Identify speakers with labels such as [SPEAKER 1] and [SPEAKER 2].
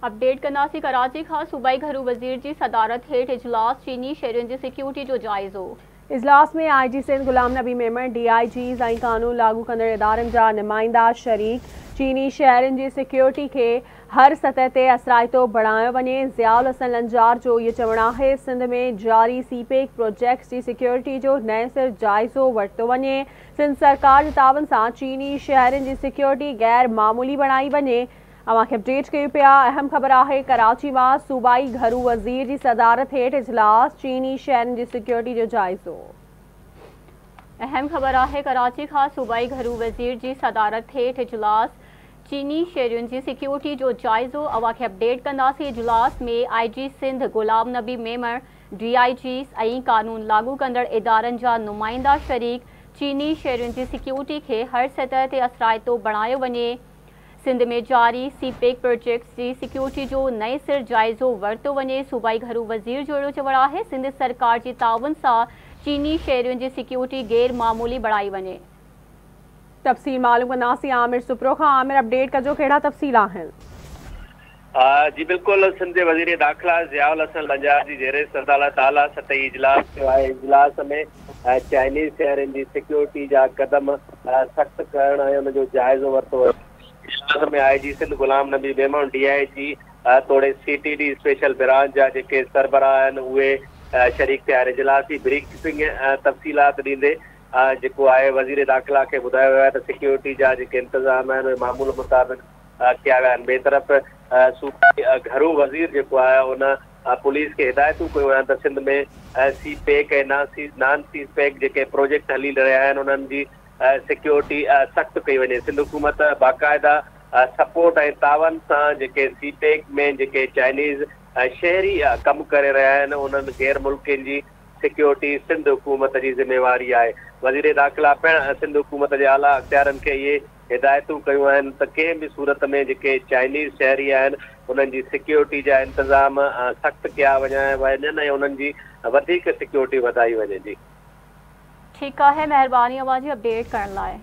[SPEAKER 1] Update कंदासीं कराची खां सूबाई घरू वज़ीर जी सदारत हेठि इजलास चीनी शहरियुनि जी सिक्योरिटी जो जाइज़ो।
[SPEAKER 2] इजलास में IG सिंध गुलाम नबी मेमण, DIGs ऐं कानून लागू कंदड़ इदारनि जा नुमाइंदा शरीक। चीनी शहरियुनि जी सिक्योरिटी खे हर सतह ते असराइतो बणायो वञे। ज़ियाउल हसन लंजार जो इहो चवणु आहे, सिंध में जारी CPEC प्रोजेक्ट्स जी सिक्योरिटी जो नए सिर जाइज़ो वरितो वञे। सिंध सरकार जे तावन सां चीनी शहरियुनि जी सिक्योरिटी गैर मामूली बणाई वञे। अवांखे अपडेट कयूं पिया। अहम ख़बर आहे, कराची मां सूबाई घरू वज़ीर जी सदारत हेठि इजलास चीनी शहरियुनि जी सिक्योरिटी जो जाइज़ो।
[SPEAKER 1] अहम ख़बर आहे, कराची खां सूबाई घरू वज़ीर जी सदारत हेठि इजलास चीनी शहरियुनि जी सिक्योरिटी जो जाइज़ो। अवांखे अपडेट कंदासीं। इजलास में IG सिंध गुलाम नबी मेमण, DIGs ऐं कानून लागू कंदड़ इदारनि जा नुमाइंदा शरीक। चीनी शहरियुनि जी सिक्योरिटी खे हर सतह ते असराइतो बणायो वञे। सिंध में जारी CPEC प्रोजेक्ट्स जी सिक्योरिटी जो नए सिर जाइज़ो वरितो वञे। सूबाई घरू वज़ीर जो अहिड़ो चवणु आहे, सिंध सरकार जे तावन सां चीनी शहरियुनि जी सिक्योरिटी गैर मामूली बढ़ाई वञे।
[SPEAKER 2] तफ़सील मालूम कंदासीं आमिर सुप्रो खां। आमिर, अपडेट कजो, कहिड़ा तफ़सील आहिनि?
[SPEAKER 3] जी बिल्कुल, सिंध जे वज़ीर दाख़िला ज़ियाउल हसन लंजार जी ज़ेर सदारत आला सतही इजलास थियो आहे। इजलास में चाइनीज़ शहरियुनि जी सिक्योरिटी जा कदम सख़्त करण ऐं उनजो जाइज़ो वरितो वियो। इजलास में IG सिंध गुलाम नबी मेमण, DIG तोड़े CTD स्पेशल ब्रांच जा जेके सरबराह आहिनि उहे शरीक थिया आहिनि। इजलासी ब्रीफिंग तफ़सीलात ॾींदे जेको आहे वज़ीर दाख़िला खे ॿुधायो वियो आहे त सिक्योरिटी जा जेके इंतज़ाम आहिनि उहे मामूल मुताबिक़ कया विया आहिनि। ॿिए तरफ़ सूबाई घरू वज़ीर जेको आहे उन पुलिस खे हिदायतूं कयूं आहिनि त सिंध में CPEC ऐं नॉन CPEC जेके प्रोजेक्ट हली रहिया आहिनि उन्हनि जी सिक्योरिटी सख़्तु कई वञे। सिंध हुकूमत बाक़ाइदा सपोर्ट ऐं तावन सां जेके CPEC में जेके चाइनीज़ शहरी कमु करे रहिया आहिनि उन्हनि गैर मुल्कनि जी सिक्योरिटी सिंध हुकूमत जी ज़िम्मेवारी आहे। वज़ीर दाख़िला पिणु सिंध हुकूमत जे आला अख़्तियारनि खे इहे हिदायतूं कयूं आहिनि त कंहिं बि सूरत में जेके चाइनीज़ शहरी आहिनि उन्हनि जी सिक्योरिटी जा इंतज़ाम सख़्तु कया वञनि ऐं उन्हनि जी वधीक सिक्योरिटी वधाई वञे। जी
[SPEAKER 1] ठीकु आहे, महिरबानी अवां जी अपडेट करण लाइ।